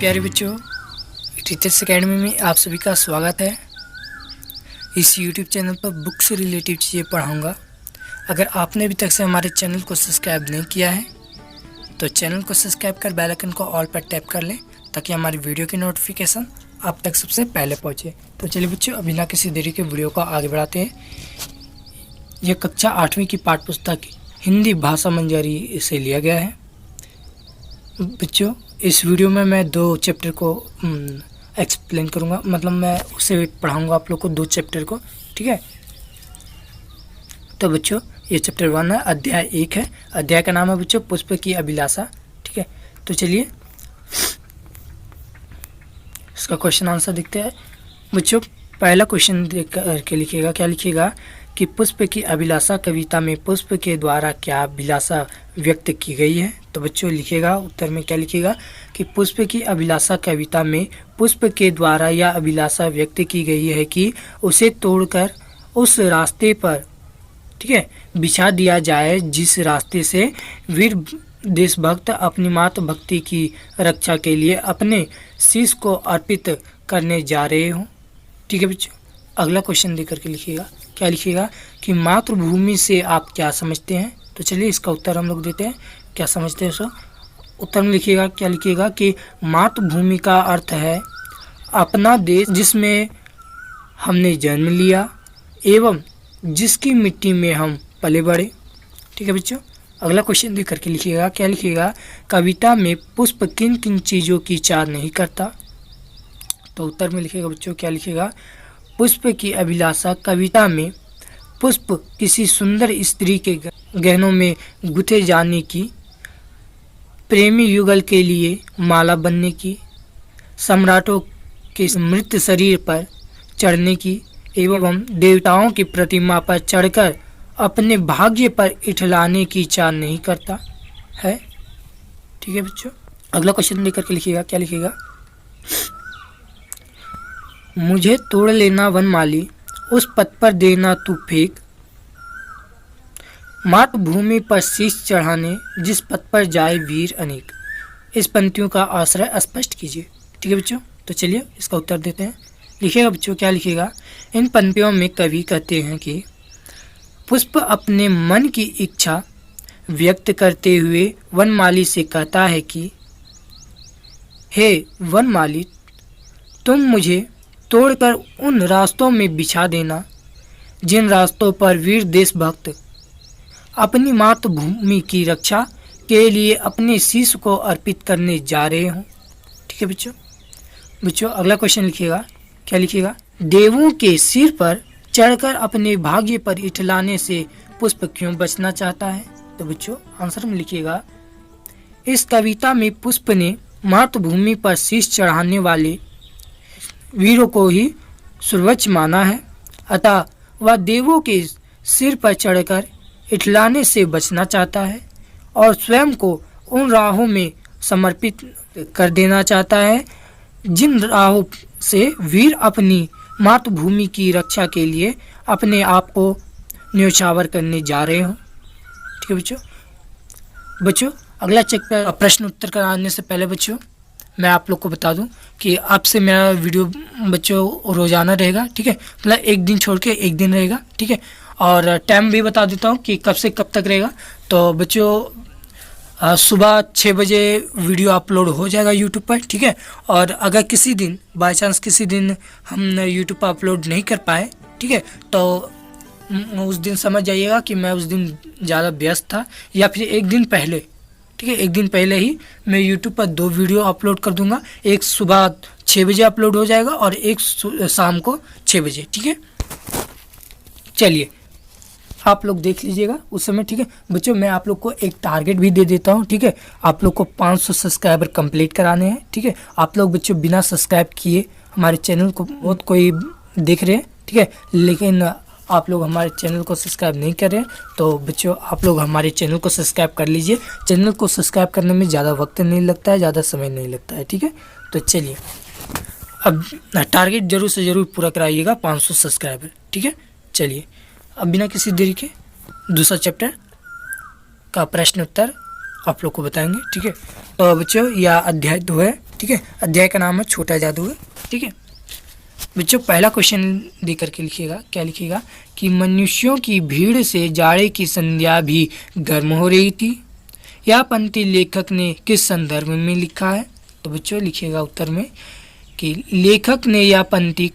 प्यारे बच्चों, teachers academy में आप सभी का स्वागत है। इस YouTube चैनल पर बुक से रिलेटिव चीज़ें पढ़ाऊँगा। अगर आपने अभी तक से हमारे चैनल को सब्सक्राइब नहीं किया है तो चैनल को सब्सक्राइब कर बेल आइकन को ऑल पर टैप कर लें ताकि हमारी वीडियो की नोटिफिकेशन आप तक सबसे पहले पहुँचे। तो चलिए बच्चों, अभी ना किसी देरी के वीडियो को आगे बढ़ाते हैं। यह कक्षा 8वीं की पाठ्य पुस्तक हिंदी भाषा मंजरी से लिया गया है। बच्चों, इस वीडियो में मैं 2 चैप्टर को एक्सप्लेन करूंगा, मतलब मैं उसे पढ़ाऊंगा आप लोग को 2 चैप्टर को, ठीक है। तो बच्चों, ये चैप्टर 1 है, अध्याय 1 है। अध्याय का नाम है बच्चों पुष्प की अभिलाषा, ठीक है। तो चलिए इसका क्वेश्चन आंसर देखते हैं। बच्चों, पहला क्वेश्चन देख करके लिखिएगा। क्या लिखिएगा कि पुष्प की अभिलाषा कविता में पुष्प के द्वारा क्या अभिलाषा व्यक्त की गई है। तो बच्चों लिखिएगा उत्तर में क्या लिखिएगा कि पुष्प की अभिलाषा कविता में पुष्प के द्वारा यह अभिलाषा व्यक्त की गई है कि उसे तोड़कर उस रास्ते पर, ठीक है, बिछा दिया जाए जिस रास्ते से वीर देशभक्त अपनी मातृभक्ति की रक्षा के लिए अपने शीश को अर्पित करने जा रहे हों, ठीक है बच्चों। अगला क्वेश्चन देकर के लिखिएगा। क्या लिखिएगा कि मातृभूमि से आप क्या समझते हैं। तो चलिए इसका उत्तर हम लोग देते हैं। क्या समझते हैं सो उत्तर में लिखिएगा। क्या लिखिएगा कि मातृभूमि का अर्थ है अपना देश जिसमें हमने जन्म लिया एवं जिसकी मिट्टी में हम पले बढ़े, ठीक है बच्चों। अगला क्वेश्चन देख करके लिखिएगा। क्या लिखिएगा कविता में पुष्प किन किन चीज़ों की चार नहीं करता। तो उत्तर में लिखिएगा बच्चों, क्या लिखिएगा पुष्प की अभिलाषा कविता में पुष्प किसी सुंदर स्त्री के गहनों में गुथे जाने की, प्रेमी युगल के लिए माला बनने की, सम्राटों के मृत शरीर पर चढ़ने की एवं देवताओं की प्रतिमा पर चढ़कर अपने भाग्य पर इठलाने की चाह नहीं करता है, ठीक है बच्चों। अगला क्वेश्चन लेकर के लिखिएगा। क्या लिखिएगा मुझे तोड़ लेना वनमाली उस पथ पर देना तू फेंक, मातृभूमि पर शीश चढ़ाने जिस पथ पर जाए वीर अनेक। इस पंक्तियों का आश्रय स्पष्ट कीजिए, ठीक है बच्चों। तो चलिए इसका उत्तर देते हैं। लिखिएगा बच्चों। क्या लिखिएगा इन पंक्तियों में कवि कहते हैं कि पुष्प अपने मन की इच्छा व्यक्त करते हुए वनमाली से कहता है कि हे वनमाली, तुम मुझे तोड़कर उन रास्तों में बिछा देना जिन रास्तों पर वीर देशभक्त अपनी मातृभूमि की रक्षा के लिए अपने शीश को अर्पित करने जा रहे हों, ठीक है बच्चों। बच्चों अगला क्वेश्चन लिखिएगा। क्या लिखिएगा देवों के सिर पर चढ़कर अपने भाग्य पर इठलाने से पुष्प क्यों बचना चाहता है। तो बच्चों आंसर में लिखिएगा इस कविता में पुष्प ने मातृभूमि पर शीश चढ़ाने वाले वीरों को ही सर्वोच्च माना है, अतः वह देवों के सिर पर चढ़कर इठलाने से बचना चाहता है और स्वयं को उन राहों में समर्पित कर देना चाहता है जिन राहों से वीर अपनी मातृभूमि की रक्षा के लिए अपने आप को न्योछावर करने जा रहे हों, ठीक है बच्चों। अगला चैप्टर प्रश्न उत्तर कराने से पहले बच्चों मैं आप लोग को बता दूं कि आपसे मेरा वीडियो बच्चों रोजाना रहेगा, ठीक है। मतलब एक दिन छोड़ के एक दिन रहेगा, ठीक है। और टाइम भी बता देता हूं कि कब से कब तक रहेगा। तो बच्चों सुबह 6 बजे वीडियो अपलोड हो जाएगा यूट्यूब पर, ठीक है। और अगर किसी दिन बाय चांस किसी दिन हम यूट्यूब पर अपलोड नहीं कर पाए, ठीक है, तो उस दिन समझ जाइएगा कि मैं उस दिन ज़्यादा व्यस्त था या फिर एक दिन पहले, ठीक है, एक दिन पहले ही मैं YouTube पर 2 वीडियो अपलोड कर दूंगा। एक सुबह 6 बजे अपलोड हो जाएगा और एक शाम को 6 बजे, ठीक है। चलिए आप लोग देख लीजिएगा उस समय, ठीक है बच्चों। मैं आप लोग को एक टारगेट भी दे देता हूं, ठीक है। आप लोग को 500 सब्सक्राइबर कंप्लीट कराने हैं, ठीक है। आप लोग बच्चों बिना सब्सक्राइब किए हमारे चैनल को बहुत कोई देख रहे हैं, ठीक है, लेकिन आप लोग हमारे चैनल को सब्सक्राइब नहीं कर रहे हैं। तो बच्चों आप लोग हमारे चैनल को सब्सक्राइब कर लीजिए। चैनल को सब्सक्राइब करने में ज़्यादा वक्त नहीं लगता है, ज़्यादा समय नहीं लगता है, ठीक है। तो चलिए अब टारगेट जरूर से ज़रूर पूरा कराइएगा 500 सब्सक्राइबर, ठीक है। चलिए अब बिना किसी देरी के दूसरा चैप्टर का प्रश्न उत्तर आप लोग को बताएंगे, ठीक है। तो बच्चों यह अध्याय 2 है। ठीक है। अध्याय का नाम है छोटा जादूगर। ठीक है बच्चों, पहला क्वेश्चन दे करके लिखिएगा। क्या लिखिएगा कि मनुष्यों की भीड़ से जाड़े की संध्या भी गर्म हो रही थी। यह पंक्ति लेखक ने किस संदर्भ में लिखा है? तो बच्चों लिखिएगा उत्तर में कि लेखक ने यह पंक्ति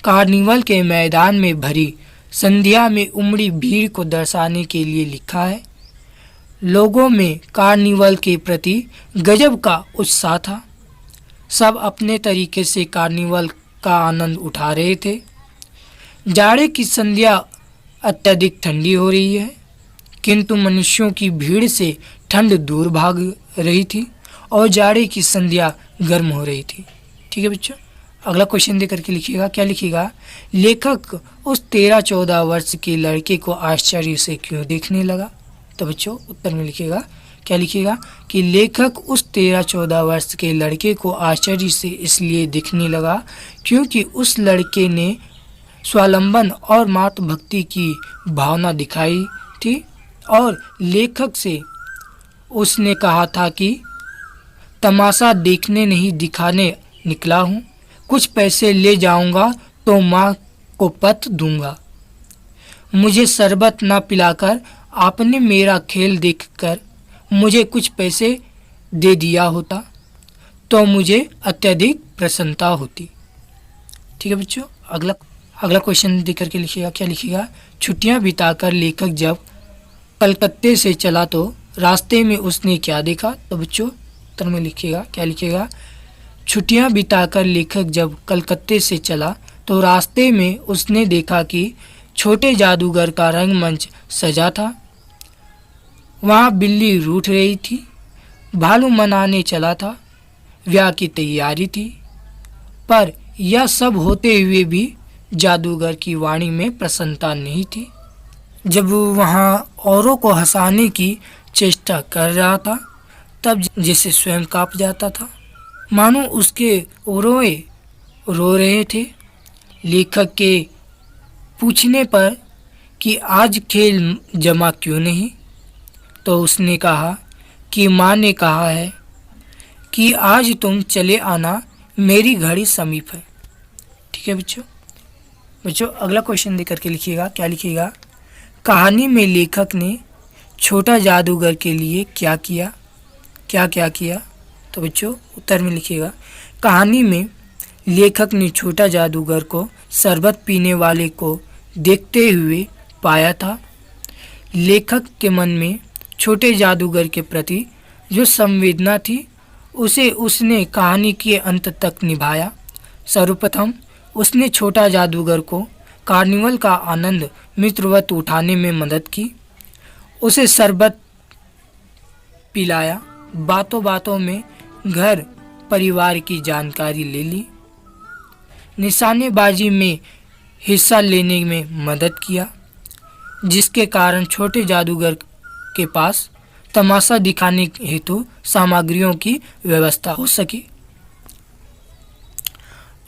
कार्निवल के मैदान में भरी संध्या में उमड़ी भीड़ को दर्शाने के लिए लिखा है। लोगों में कार्निवल के प्रति गजब का उत्साह था। सब अपने तरीके से कार्निवल का आनंद उठा रहे थे। जाड़े की संध्या अत्यधिक ठंडी हो रही है, किंतु मनुष्यों की भीड़ से ठंड दूर भाग रही थी और जाड़े की संध्या गर्म हो रही थी। ठीक है बच्चों, अगला क्वेश्चन दे करके लिखिएगा। क्या लिखिएगा? लेखक उस 13-14 वर्ष के लड़के को आश्चर्य से क्यों देखने लगा? तो बच्चों उत्तर में लिखिएगा। क्या लिखिएगा कि लेखक उस 13-14 वर्ष के लड़के को आश्चर्य से इसलिए देखने लगा क्योंकि उस लड़के ने स्वावलंबन और मातृभक्ति की भावना दिखाई थी और लेखक से उसने कहा था कि तमाशा देखने नहीं दिखाने निकला हूँ, कुछ पैसे ले जाऊंगा तो माँ को पत्र दूंगा। मुझे शरबत ना पिलाकर आपने मेरा खेल देखकर मुझे कुछ पैसे दे दिया होता तो मुझे अत्यधिक प्रसन्नता होती। ठीक है बच्चों, अगला क्वेश्चन दे करके लिखिएगा। क्या लिखिएगा? छुट्टियां बिताकर लेखक जब कलकत्ते से चला तो रास्ते में उसने क्या देखा? तो बच्चों उत्तर में लिखिएगा। क्या लिखिएगा? छुट्टियां बिताकर लेखक जब कलकत्ते से चला तो रास्ते में उसने देखा कि छोटे जादूगर का रंगमंच सजा था। वहाँ बिल्ली रूठ रही थी, भालू मनाने चला था, ब्याह की तैयारी थी। पर यह सब होते हुए भी जादूगर की वाणी में प्रसन्नता नहीं थी। जब वहाँ औरों को हंसाने की चेष्टा कर रहा था तब जैसे स्वयं काँप जाता था, मानो उसके ओरोए रो रहे थे। लेखक के पूछने पर कि आज खेल जमा क्यों नहीं, तो उसने कहा कि माँ ने कहा है कि आज तुम चले आना, मेरी घड़ी समीप है। ठीक है बच्चों अगला क्वेश्चन दे करके लिखिएगा। क्या लिखिएगा? कहानी में लेखक ने छोटा जादूगर के लिए क्या किया? क्या किया? तो बच्चों उत्तर में लिखिएगा। कहानी में लेखक ने छोटा जादूगर को शरबत पीने वाले को देखते हुए पाया था। लेखक के मन में छोटे जादूगर के प्रति जो संवेदना थी उसे उसने कहानी के अंत तक निभाया। सर्वप्रथम उसने छोटा जादूगर को कार्निवल का आनंद मित्रवत उठाने में मदद की, उसे शरबत पिलाया, बातों बातों में घर परिवार की जानकारी ले ली, निशानेबाजी में हिस्सा लेने में मदद किया, जिसके कारण छोटे जादूगर के पास तमाशा दिखाने हेतु सामग्रियों की व्यवस्था हो सकी।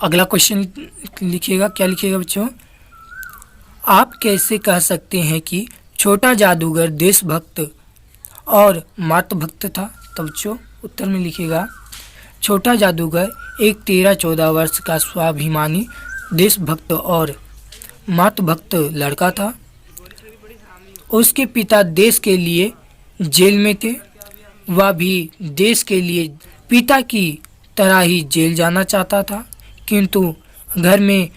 अगला क्वेश्चन लिखिएगा। क्या लिखिएगा बच्चों? आप कैसे कह सकते हैं कि छोटा जादूगर देशभक्त और मातृभक्त था? तो बच्चों उत्तर में लिखिएगा। छोटा जादूगर एक 13-14 वर्ष का स्वाभिमानी देशभक्त और मातृभक्त लड़का था। उसके पिता देश के लिए जेल में थे, वह भी देश के लिए पिता की तरह ही जेल जाना चाहता था, किंतु घर में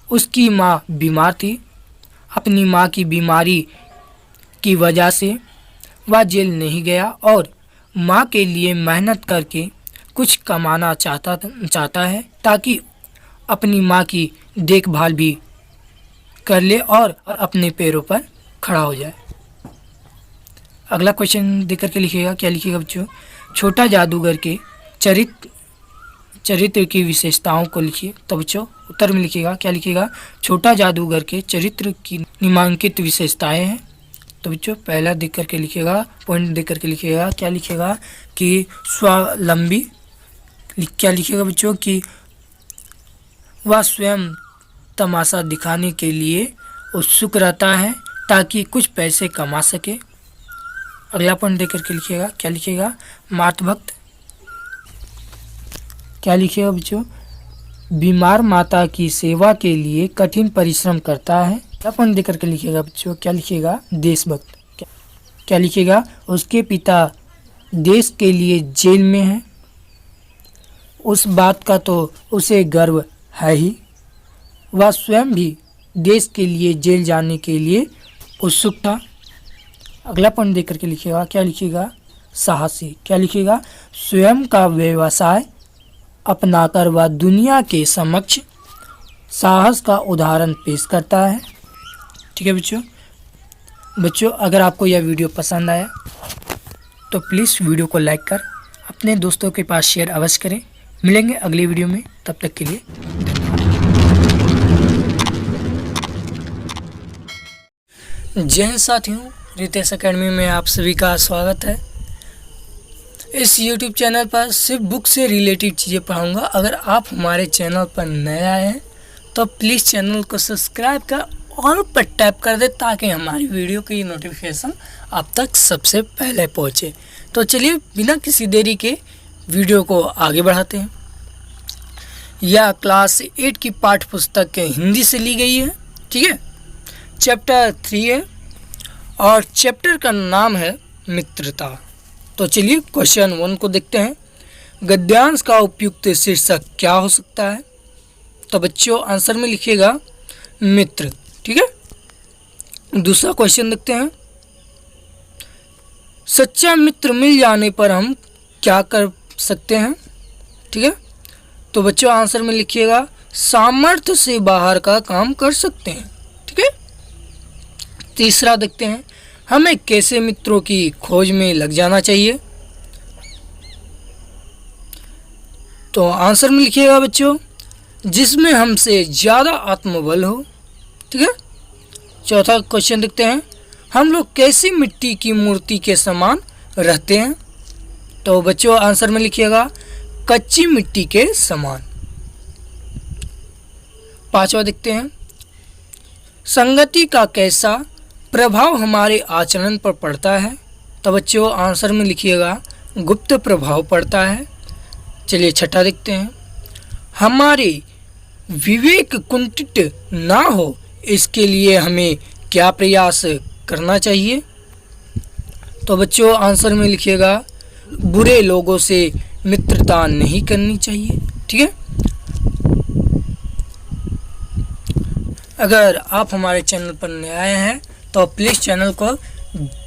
उसकी माँ बीमार थी। अपनी माँ की बीमारी की वजह से वह जेल नहीं गया और माँ के लिए मेहनत करके कुछ कमाना चाहता है ताकि अपनी माँ की देखभाल भी कर ले और अपने पैरों पर खड़ा हो जाए। अगला क्वेश्चन देख करके लिखिएगा। क्या लिखिएगा बच्चों? छोटा जादूगर के चरित्र की विशेषताओं को लिखिए। तो बच्चों उत्तर में लिखिएगा। क्या लिखिएगा? छोटा जादूगर के चरित्र की निम्नलिखित विशेषताएं हैं। तो बच्चों पहला देख करके लिखिएगा, पॉइंट देख करके लिखिएगा। क्या लिखिएगा कि स्वावलंबी। क्या लिखिएगा बच्चों कि वह स्वयं तमाशा दिखाने के लिए उत्सुक रहता है ताकि कुछ पैसे कमा सके। अगला पॉइंट देख करके लिखिएगा। क्या लिखिएगा? मातृभक्त। क्या लिखिएगा बच्चों, बीमार माता की सेवा के लिए कठिन परिश्रम करता है। क्या पॉइंट दे करके लिखिएगा बच्चों, क्या लिखिएगा, देशभक्त। क्या लिखिएगा, उसके पिता देश के लिए जेल में है, उस बात का तो उसे गर्व है ही, वह स्वयं भी देश के लिए जेल जाने के लिए उत्सुक था। अगला पॉइंट दे करके लिखिएगा, क्या लिखिएगा, साहसी। क्या लिखिएगा, स्वयं का व्यवसाय अपनाकर वह दुनिया के समक्ष साहस का उदाहरण पेश करता है। ठीक है बच्चों, अगर आपको यह वीडियो पसंद आया तो प्लीज़ वीडियो को लाइक कर अपने दोस्तों के पास शेयर अवश्य करें। मिलेंगे अगली वीडियो में, तब तक के लिए जय हिंद साथियों, रितेश एकेडमी में आप सभी का स्वागत है। इस YouTube चैनल पर सिर्फ बुक से रिलेटेड चीज़ें पढ़ाऊँगा। अगर आप हमारे चैनल पर नए आए हैं तो प्लीज़ चैनल को सब्सक्राइब कर ऑल पर टैप कर दे ताकि हमारी वीडियो की नोटिफिकेशन आप तक सबसे पहले पहुँचे। तो चलिए बिना किसी देरी के वीडियो को आगे बढ़ाते हैं। यह क्लास 8 की पाठ्य पुस्तक हिंदी से ली गई है। ठीक है, चैप्टर 3 है और चैप्टर का नाम है मित्रता। तो चलिए क्वेश्चन 1 को देखते हैं। गद्यांश का उपयुक्त शीर्षक क्या हो सकता है? तो बच्चों आंसर में लिखिएगा मित्र। ठीक है, दूसरा क्वेश्चन देखते हैं। सच्चा मित्र मिल जाने पर हम क्या कर सकते हैं? ठीक है, तो बच्चों आंसर में लिखिएगा सामर्थ्य से बाहर का काम कर सकते हैं। ठीक है, तीसरा देखते हैं, हमें कैसे मित्रों की खोज में लग जाना चाहिए? तो आंसर में लिखिएगा बच्चों जिसमें हमसे ज़्यादा आत्मबल हो। ठीक है, चौथा क्वेश्चन देखते हैं, हम लोग कैसी मिट्टी की मूर्ति के समान रहते हैं? तो बच्चों आंसर में लिखिएगा कच्ची मिट्टी के समान। पांचवा देखते हैं, संगति का कैसा प्रभाव हमारे आचरण पर पड़ता है? तो बच्चों आंसर में लिखिएगा गुप्त प्रभाव पड़ता है। चलिए छठा देखते हैं, हमारे विवेक कुंठित ना हो इसके लिए हमें क्या प्रयास करना चाहिए? तो बच्चों आंसर में लिखिएगा बुरे लोगों से मित्रता नहीं करनी चाहिए। ठीक है, अगर आप हमारे चैनल पर नए आए हैं तो प्लीज़ चैनल को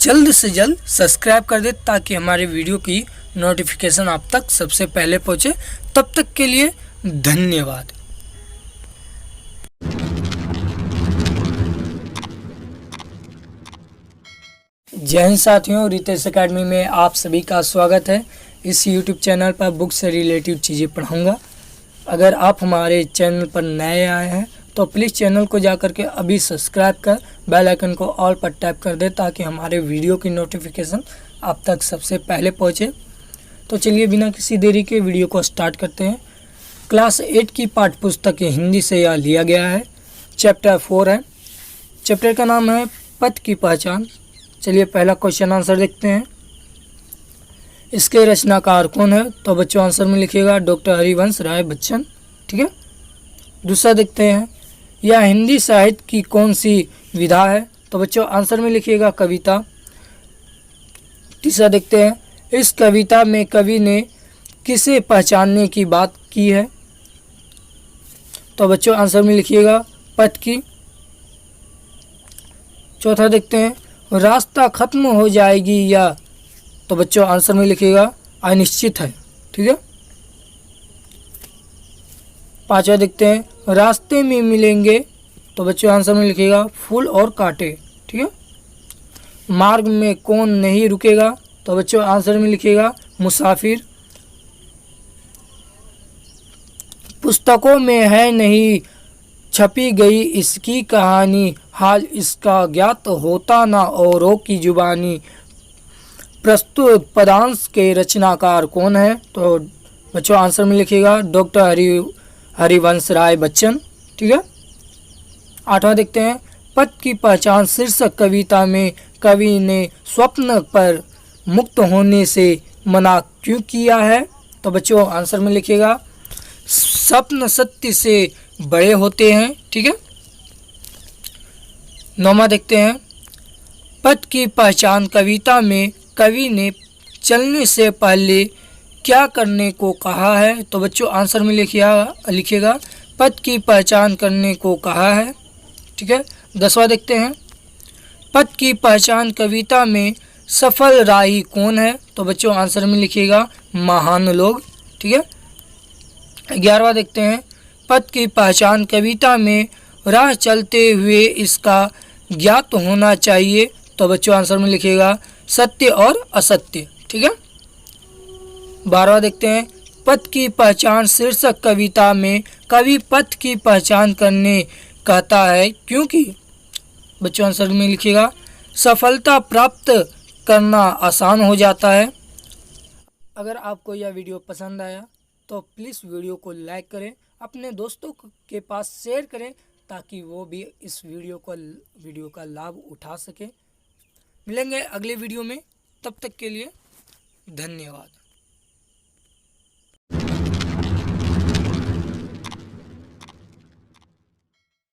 जल्द से जल्द सब्सक्राइब कर दे ताकि हमारे वीडियो की नोटिफिकेशन आप तक सबसे पहले पहुंचे। तब तक के लिए धन्यवाद। जय हिंद साथियों, रितेश एकेडमी में आप सभी का स्वागत है। इस YouTube चैनल पर बुक से रिलेटेड चीज़ें पढ़ाऊँगा। अगर आप हमारे चैनल पर नए आए हैं तो प्लीज़ चैनल को जाकर के अभी सब्सक्राइब कर बेल आइकन को ऑल पर टैप कर दे ताकि हमारे वीडियो की नोटिफिकेशन आप तक सबसे पहले पहुंचे। तो चलिए बिना किसी देरी के वीडियो को स्टार्ट करते हैं। क्लास 8 की पाठ्य पुस्तक हिंदी से यह लिया गया है। चैप्टर 4 है। चैप्टर का नाम है पथ की पहचान। चलिए पहला क्वेश्चन आंसर देखते हैं। इसके रचनाकार कौन है? तो बच्चों आंसर में लिखिएगा डॉक्टर हरिवंश राय बच्चन। ठीक है, दूसरा देखते हैं, यह हिंदी साहित्य की कौन सी विधा है? तो बच्चों आंसर में लिखिएगा कविता। तीसरा देखते हैं, इस कविता में कवि ने किसे पहचानने की बात की है? तो बच्चों आंसर में लिखिएगा पथ की। चौथा देखते हैं, रास्ता खत्म हो जाएगी या? तो बच्चों आंसर में लिखिएगा अनिश्चित है। ठीक है, पांचवा देखते हैं, रास्ते में मिलेंगे? तो बच्चों आंसर में लिखिएगा फूल और कांटे। ठीक है, मार्ग में कौन नहीं रुकेगा? तो बच्चों आंसर में लिखिएगा मुसाफिर। पुस्तकों में है नहीं छपी गई इसकी कहानी, हाल इसका ज्ञात होता ना औरों की जुबानी। प्रस्तुत पदांश के रचनाकार कौन है? तो बच्चों आंसर में लिखिएगा डॉक्टर हरिवंश राय बच्चन। ठीक है, आठवां देखते हैं, पथ की पहचान शीर्षक कविता में कवि ने स्वप्न पर मुक्त होने से मना क्यों किया है? तो बच्चों आंसर में लिखिएगा स्वप्न सत्य से बड़े होते हैं। ठीक है, 9वां देखते हैं। पथ की पहचान कविता में कवि ने चलने से पहले क्या करने को कहा है? तो बच्चों आंसर में लिखिएगा पथ की पहचान करने को कहा है। ठीक है, 10वां देखते हैं। पथ की पहचान कविता में सफल राही कौन है? तो बच्चों आंसर में लिखिएगा महान लोग। ठीक है, 11वां देखते हैं। पथ की पहचान कविता में राह चलते हुए इसका ज्ञात होना चाहिए। तो बच्चों आंसर में लिखिएगा सत्य और असत्य। ठीक है, 12वां देखते हैं। पथ की पहचान शीर्षक कविता में कवि पथ की पहचान करने कहता है क्योंकि बच्चों आंसर में लिखिएगा सफलता प्राप्त करना आसान हो जाता है। अगर आपको यह वीडियो पसंद आया तो प्लीज़ वीडियो को लाइक करें, अपने दोस्तों के पास शेयर करें ताकि वो भी इस वीडियो का लाभ उठा सके। मिलेंगे अगले वीडियो में, तब तक के लिए धन्यवाद।